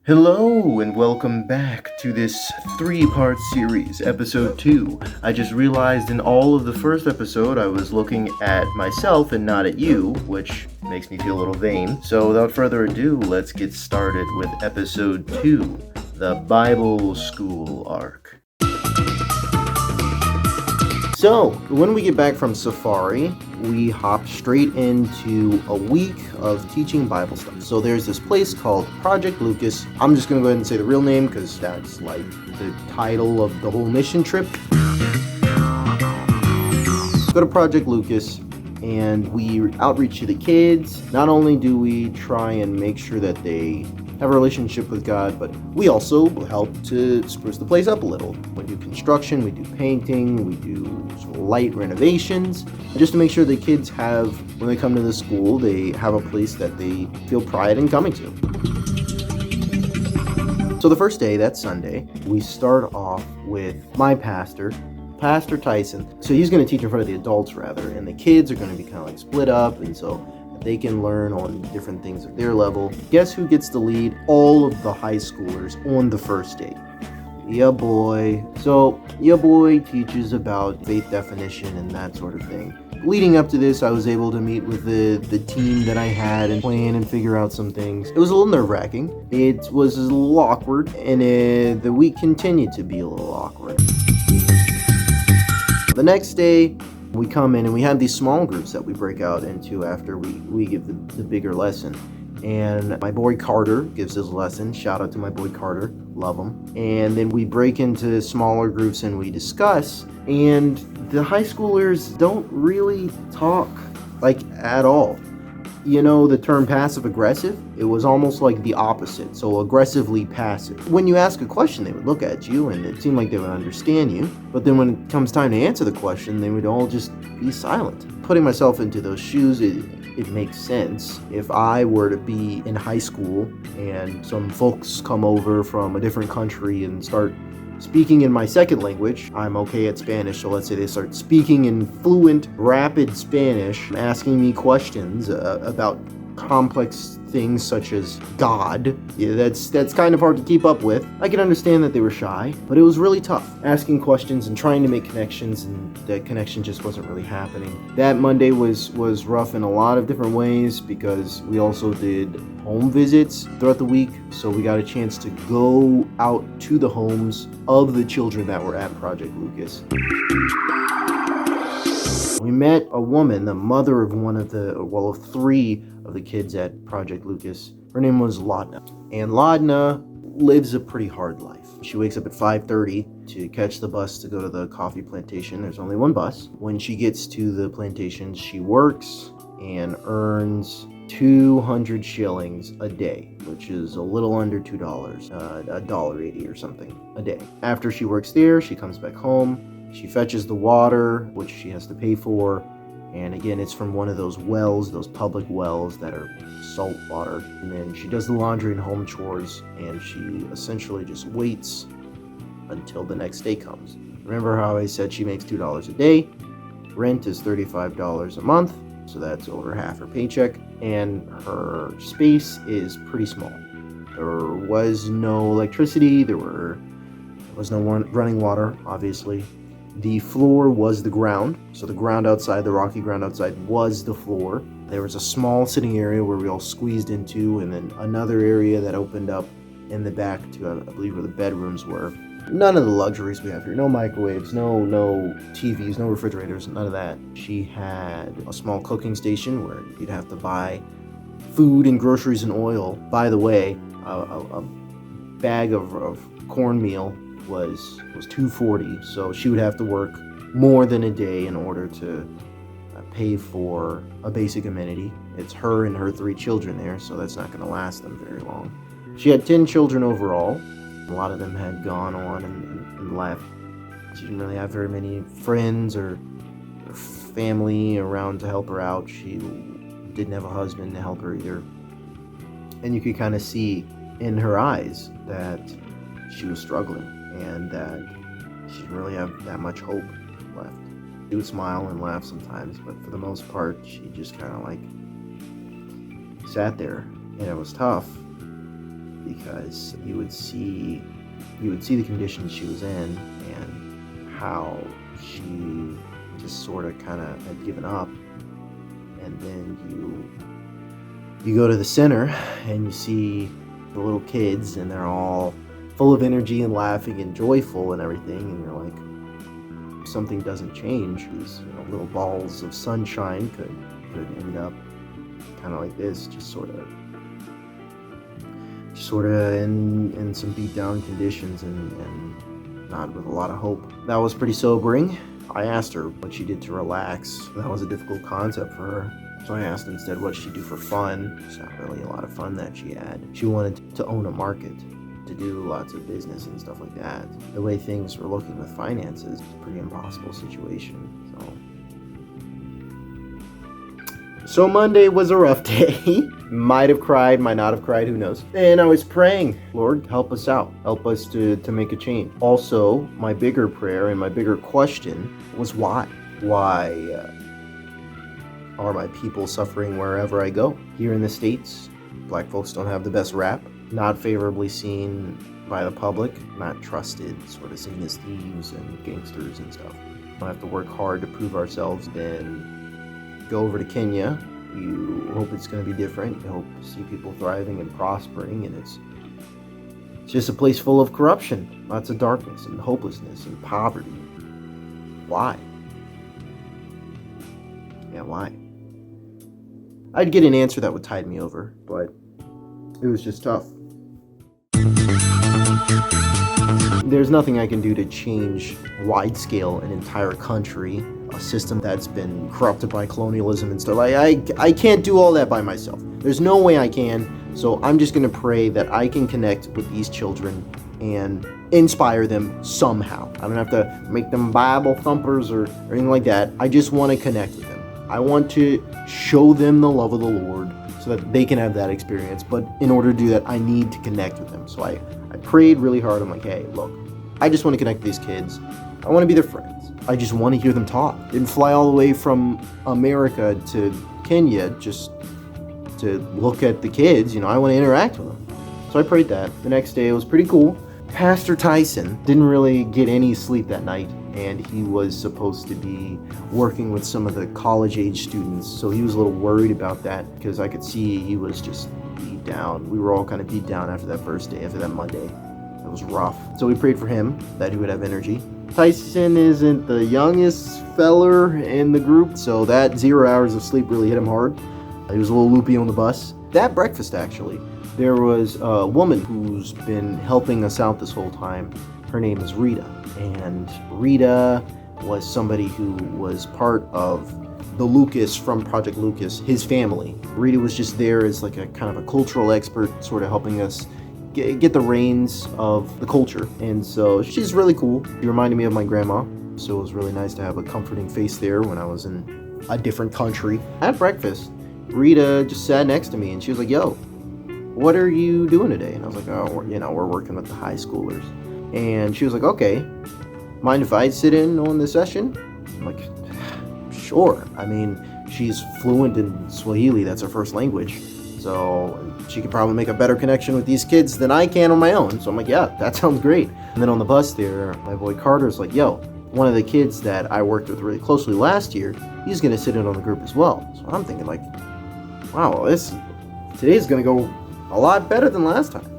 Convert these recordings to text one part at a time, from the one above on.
Hello and welcome back to this three-part series, episode 2. I just realized in all of the first episode I was looking at myself and not at you, which makes me feel a little vain. So without further ado, let's get started with episode 2, the Bible School arc. So, when we get back from safari, we hop straight into a week of teaching Bible stuff. So there's this place called Project Lucas. I'm just going to go ahead and say the real name because that's like the title of the whole mission trip. Go to Project Lucas and we outreach to the kids. Not only do we try and make sure that they have a relationship with God, but we also help to spruce the place up a little. We do construction, we do painting, we do light renovations, just to make sure the kids have, when they come to the school, they have a place that they feel pride in coming to. So the first day, that's Sunday, we start off with my pastor, Pastor Tyson. So he's going to teach in front of the adults rather, and the kids are going to be kind of like split up, and so they can learn on different things at their level. Guess who gets to lead all of the high schoolers on the first day? Yeah, boy. So, yeah, boy teaches about faith definition and that sort of thing. Leading up to this, I was able to meet with the team that I had and plan and figure out some things. It was a little nerve-wracking. It was a little awkward, and the week continued to be a little awkward. The next day, we come in and we have these small groups that we break out into after we give the bigger lesson. And my boy Carter gives his lesson. Shout out to my boy Carter. Love him. And then we break into smaller groups and we discuss. And the high schoolers don't really talk, like, at all. You know the term passive-aggressive? It was almost like the opposite, so aggressively passive. When you ask a question, they would look at you, and it seemed like they would understand you. But then when it comes time to answer the question, they would all just be silent. Putting myself into those shoes, it makes sense. If I were to be in high school, and some folks come over from a different country and start speaking in my second language, I'm okay at Spanish, so let's say they start speaking in fluent, rapid Spanish, asking me questions about complex things such as God. Yeah, that's kind of hard to keep up with. I can understand that they were shy, but it was really tough. Asking questions and trying to make connections, and that connection just wasn't really happening. That Monday was rough in a lot of different ways because we also did home visits throughout the week, so we got a chance to go out to the homes of the children that were at Project Lucas. We met a woman, the mother of of three of the kids at Project Lucas. Her name was Laudna. And Laudna lives a pretty hard life. She wakes up at 5:30 to catch the bus to go to the coffee plantation. There's only one bus. When she gets to the plantation, she works and earns 200 shillings a day, which is a little under $2, $1.80 or something a day. After she works there, she comes back home. She fetches the water, which she has to pay for, and again, it's from one of those wells, those public wells that are salt water. And then she does the laundry and home chores, and she essentially just waits until the next day comes. Remember how I said she makes $2 a day? Rent is $35 a month, so that's over half her paycheck, and her space is pretty small. There was no electricity, there was no running water, obviously. The floor was the ground, so the ground outside, the rocky ground outside, was the floor. There was a small sitting area where we all squeezed into, and then another area that opened up in the back to, I believe, where the bedrooms were. None of the luxuries we have here. No microwaves, no TVs, no refrigerators, none of that. She had a small cooking station where you'd have to buy food and groceries and oil. By the way, a bag of cornmeal was $2.40, so she would have to work more than a day in order to pay for a basic amenity. It's her and her 3 children there, so that's not going to last them very long. She had 10 children overall. A lot of them had gone on and left. She didn't really have very many friends or family around to help her out. She didn't have a husband to help her either. And you could kind of see in her eyes that she was struggling and that she didn't really have that much hope left. She would smile and laugh sometimes, but for the most part, she just kind of like sat there, and it was tough. because you would see the conditions she was in and how she just sort of kind of had given up. And then you go to the center and you see the little kids, and they're all full of energy and laughing and joyful and everything, and you're like, something doesn't change. These little balls of sunshine could end up kind of like this, just sort of in some beat down conditions and not with a lot of hope. That was pretty sobering. I asked her what she did to relax. That was a difficult concept for her. So I asked instead what she'd do for fun. It's not really a lot of fun that she had. She wanted to own a market, to do lots of business and stuff like that. The way things were looking with finances, it's a pretty impossible situation. So Monday was a rough day. Might have cried, might not have cried, who knows. And I was praying, Lord, help us out. Help us to make a change. Also, my bigger prayer and my bigger question was why? Why are my people suffering wherever I go? Here in the States, black folks don't have the best rap. Not favorably seen by the public. Not trusted, sort of seen as thieves and gangsters and stuff. We have to work hard to prove ourselves. Then go over to Kenya. You hope it's going to be different. You hope to see people thriving and prospering, and it's just a place full of corruption, lots of darkness and hopelessness and poverty. Why? Yeah, why? I'd get an answer that would tide me over, but it was just tough. There's nothing I can do to change wide scale an entire country, a system that's been corrupted by colonialism and stuff. I can't do all that by myself. There's no way I can, so I'm just gonna pray that I can connect with these children and inspire them somehow. I don't have to make them Bible thumpers or anything like that. I just want to connect with them. I want to show them the love of the Lord so that they can have that experience. But in order to do that, I need to connect with them. So I prayed really hard. I'm like, hey, look, I just want to connect with these kids. I want to be their friends. I just want to hear them talk. Didn't fly all the way from America to Kenya just to look at the kids. I want to interact with them. So I prayed that. The next day, it was pretty cool. Pastor Tyson didn't really get any sleep that night, and he was supposed to be working with some of the college-age students, so he was a little worried about that because I could see he was just beat down. We were all kind of beat down after that first day, after that Monday. It was rough. So we prayed for him, that he would have energy. Tyson isn't the youngest feller in the group, so that 0 hours of sleep really hit him hard. He was a little loopy on the bus. That breakfast, actually, there was a woman who's been helping us out this whole time. Her name is Rita, and Rita was somebody who was part of the Lucas from Project Lucas, his family. Rita was just there as like a kind of a cultural expert, sort of helping us get the reins of the culture. And so she's really cool. She reminded me of my grandma, so it was really nice to have a comforting face there when I was in a different country. At breakfast, Rita just sat next to me and she was like, yo, what are you doing today? And I was like, oh, we're working with the high schoolers. And she was like, okay, mind if I sit in on the session? I'm like, sure. I mean, she's fluent in Swahili, that's her first language. So she could probably make a better connection with these kids than I can on my own. So I'm like, yeah, that sounds great. And then on the bus there, my boy Carter's like, yo, one of the kids that I worked with really closely last year, he's gonna sit in on the group as well. So I'm thinking like, wow, today's gonna go a lot better than last time.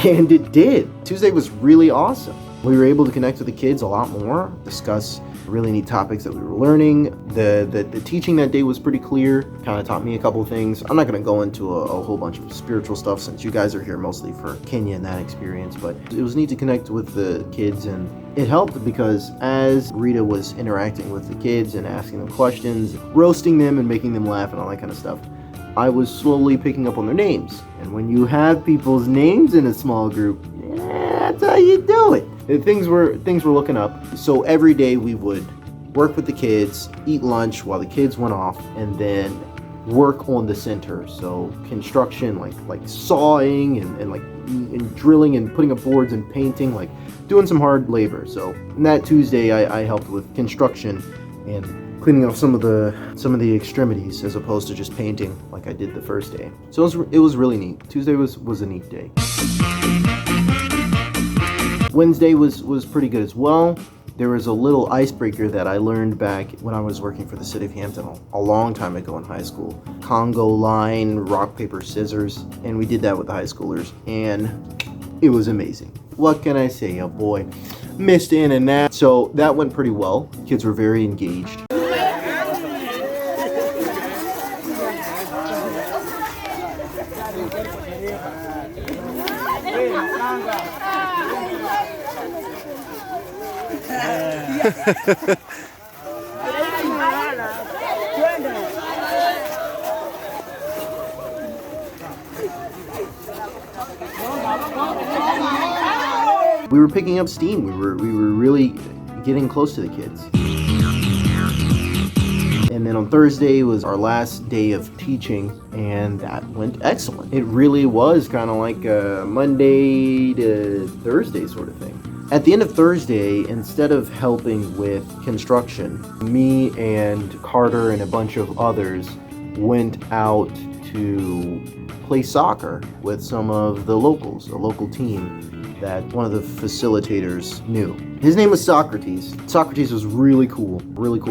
And it did. Tuesday was really awesome. We were able to connect with the kids a lot more, discuss really neat topics that we were learning. The teaching that day was pretty clear, kind of taught me a couple of things. I'm not going to go into a whole bunch of spiritual stuff since you guys are here mostly for Kenya and that experience, but it was neat to connect with the kids, and it helped because as Rita was interacting with the kids and asking them questions, roasting them and making them laugh and all that kind of stuff, I was slowly picking up on their names. And when you have people's names in a small group, that's how you do it. Things were looking up. So every day we would work with the kids, eat lunch while the kids went off, and then work on the center. So construction, like sawing and drilling and putting up boards and painting, like doing some hard labor. So that Tuesday I helped with construction and cleaning off some of the extremities as opposed to just painting like I did the first day. So it was really neat. Tuesday was a neat day. Wednesday was pretty good as well. There was a little icebreaker that I learned back when I was working for the city of Hampton a long time ago in high school. Congo line, rock, paper, scissors, and we did that with the high schoolers, and it was amazing. What can I say, oh boy? Missed in and that. So that went pretty well. Kids were very engaged. We were picking up steam. We were really getting close to the kids. And then on Thursday was our last day of teaching, and that went excellent. It really was kind of like a Monday to Thursday sort of thing. At the end of Thursday, instead of helping with construction, me and Carter and a bunch of others went out to play soccer with some of the locals, a local team that one of the facilitators knew. His name was Socrates. Socrates was really cool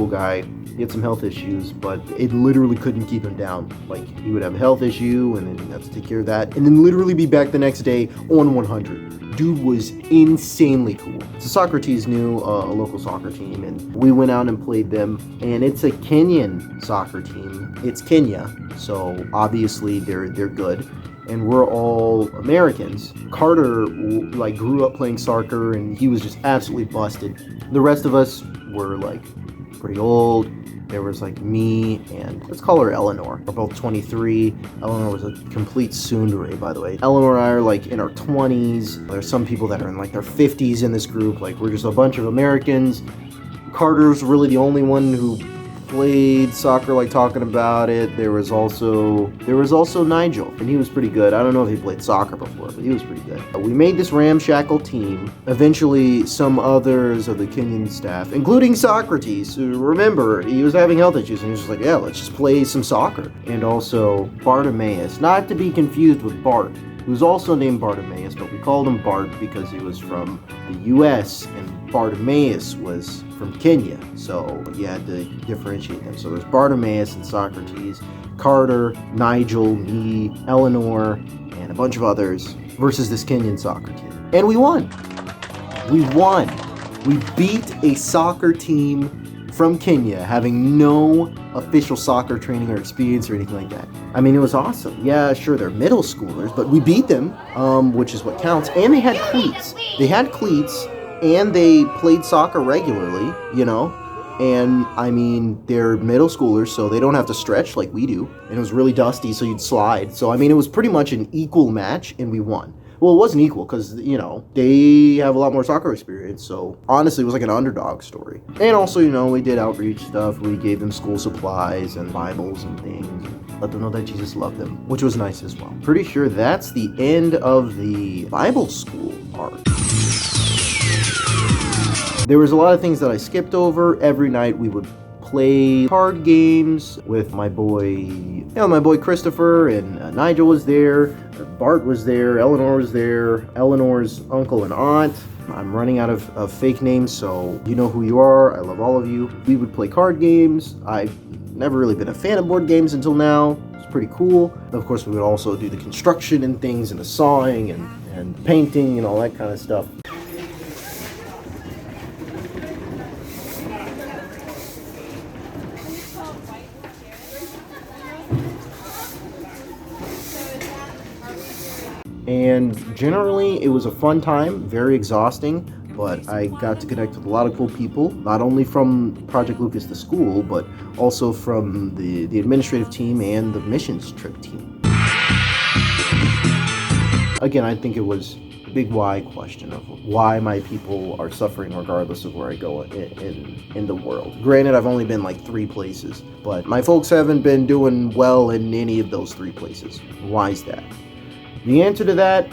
guy. He had some health issues, but it literally couldn't keep him down. Like, he would have a health issue, and then he'd have to take care of that, and then literally be back the next day on 100. Dude was insanely cool. So Socrates knew a local soccer team, and we went out and played them, and it's a Kenyan soccer team. It's Kenya, so obviously they're good. And we're all Americans. Carter grew up playing soccer, and he was just absolutely busted. The rest of us were pretty old. There was me and let's call her Eleanor. We're both 23. Eleanor was a complete tsundere, by the way. Eleanor and I are in our 20s. There's some people that are in their 50s in this group. We're just a bunch of Americans. Carter's really the only one who played soccer, talking about it. There was also Nigel, and he was pretty good. I don't know if he played soccer before, but he was pretty good. We made this ramshackle team. Eventually, some others of the Kenyan staff, including Socrates, who, remember, he was having health issues, and he was just yeah, let's just play some soccer. And also Bartimaeus, not to be confused with Bart, who's also named Bartimaeus, but we called him Bart because he was from the U.S., and Bartimaeus was from Kenya, so you had to differentiate them. So there's Bartimaeus and Socrates, Carter, Nigel, me, Eleanor, and a bunch of others versus this Kenyan soccer team. And we won. We won. We beat a soccer team from Kenya having no official soccer training or experience or anything like that. I mean, it was awesome. Yeah, sure, they're middle schoolers, but we beat them, which is what counts. And they had cleats. And they played soccer regularly, and I mean, they're middle schoolers, so they don't have to stretch like we do, and it was really dusty, so you'd slide. So I mean, it was pretty much an equal match, and we won. Well, it wasn't equal because, they have a lot more soccer experience, so honestly, it was like an underdog story. And also, we did outreach stuff. We gave them school supplies and Bibles and things, and let them know that Jesus loved them, which was nice as well. Pretty sure that's the end of the Bible school part. There was a lot of things that I skipped over. Every night we would play card games with my boy Christopher, and Nigel was there, Bart was there, Eleanor was there, Eleanor's uncle and aunt. I'm running out of fake names, so you know who you are. I love all of you. We would play card games. I've never really been a fan of board games until now. It's pretty cool. Of course, we would also do the construction and things, and the sawing and painting and all that kind of stuff. And generally, it was a fun time, very exhausting, but I got to connect with a lot of cool people, not only from Project Lucas, the school, but also from the administrative team and the missions trip team. Again, I think it was a big why question of why my people are suffering regardless of where I go in the world. Granted, I've only been 3 places, but my folks haven't been doing well in any of those 3 places. Why is that? The answer to that,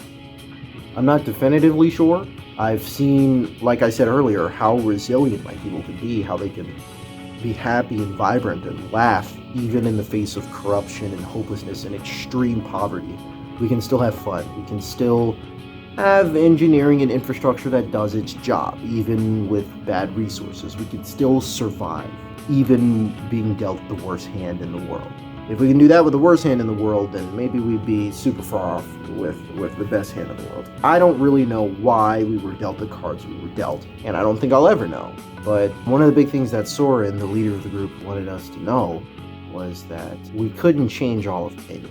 I'm not definitively sure. I've seen, like I said earlier, how resilient my people can be, how they can be happy and vibrant and laugh, even in the face of corruption and hopelessness and extreme poverty. We can still have fun. We can still have engineering and infrastructure that does its job, even with bad resources. We can still survive, even being dealt the worst hand in the world. If we can do that with the worst hand in the world, then maybe we'd be super far off with the best hand in the world. I don't really know why we were dealt the cards we were dealt, and I don't think I'll ever know. But one of the big things that Soren, the leader of the group, wanted us to know was that we couldn't change all of Kenya,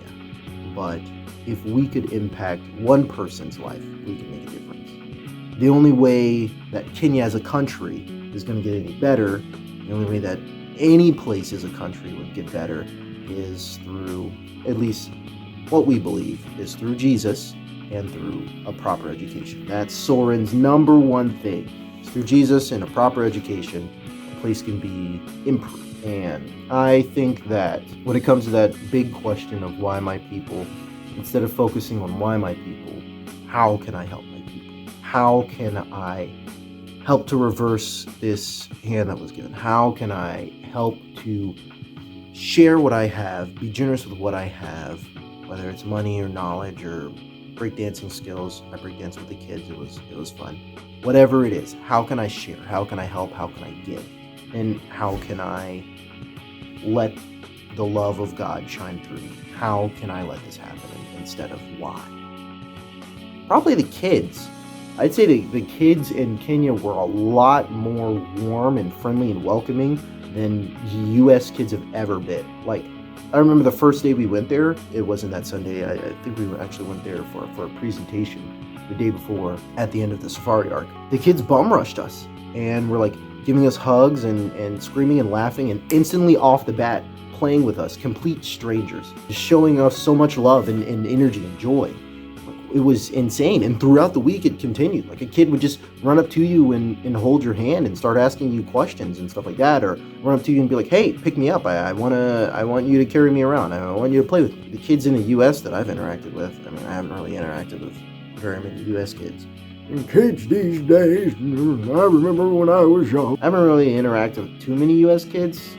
but if we could impact one person's life, we can make a difference. The only way that Kenya as a country is going to get any better, the only way that any place as a country would get better is through, at least what we believe, is through Jesus and through a proper education. That's Soren's number one thing. It's through Jesus and a proper education, a place can be improved. And I think that when it comes to that big question of why my people, instead of focusing on why my people, how can I help my people? How can I help to reverse this hand that was given? How can I help to share what I have, be generous with what I have, whether it's money or knowledge or breakdancing skills. I breakdanced with the kids. It was fun. Whatever it is, how can I share? How can I help? How can I give? And how can I let the love of God shine through me? How can I let this happen instead of why? Probably the kids. I'd say the kids in Kenya were a lot more warm and friendly and welcoming than U.S. kids have ever been. Like, I remember the first day we went there, it wasn't that Sunday, I think we actually went there for a presentation the day before at the end of the safari arc. The kids bum rushed us and were like giving us hugs and screaming and laughing and instantly off the bat playing with us, complete strangers, just showing us so much love and energy and joy. It was insane, and throughout the week it continued. Like, a kid would just run up to you and hold your hand and start asking you questions and stuff like that, or run up to you and be like, "Hey, pick me up. I want you to carry me around. I want you to play with me." The kids in the U.S. that I've interacted with, I mean, I haven't really interacted with very many U.S. kids. And kids these days, I remember when I was young. I haven't really interacted with too many U.S. kids.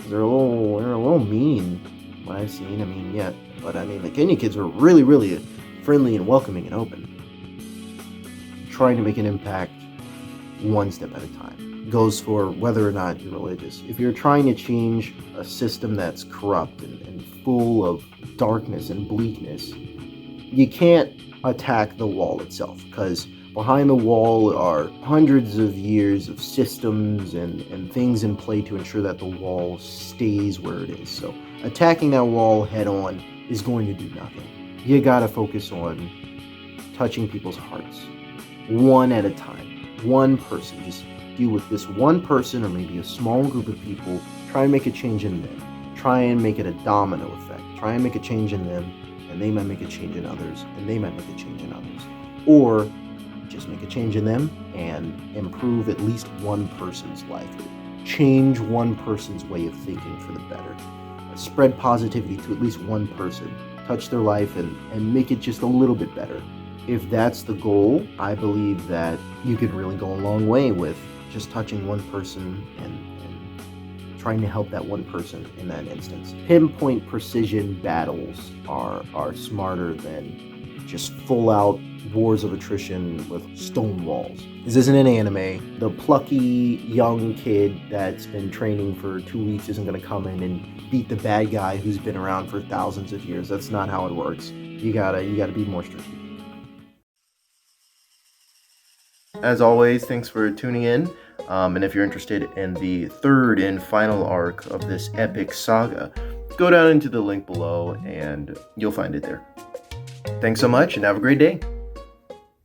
They're a little mean, what I've seen. I mean, yeah, but I mean, the Kenyan kids were really, really friendly and welcoming and open, trying to make an impact one step at a time. It goes for whether or not you're religious. If you're trying to change a system that's corrupt and full of darkness and bleakness, you can't attack the wall itself, because behind the wall are hundreds of years of systems and things in play to ensure that the wall stays where it is. So attacking that wall head on is going to do nothing. You gotta focus on touching people's hearts, one at a time, one person. Just deal with this one person or maybe a small group of people. Try and make a change in them. Try and make it a domino effect. Try and make a change in them, and they might make a change in others, and they might make a change in others. Or just make a change in them and improve at least one person's life. Change one person's way of thinking for the better. Spread positivity to at least one person. Touch their life and make it just a little bit better. If that's the goal, I believe that you could really go a long way with just touching one person and trying to help that one person in that instance. Pinpoint precision battles are smarter than just full out wars of attrition with stone walls. This isn't an anime. The plucky young kid that's been training for 2 weeks isn't going to come in and beat the bad guy who's been around for thousands of years. That's not how it works. You gotta be more strategic. As always, thanks for tuning in. And if you're interested in the third and final arc of this epic saga, go down into the link below and you'll find it there. Thanks so much and have a great day.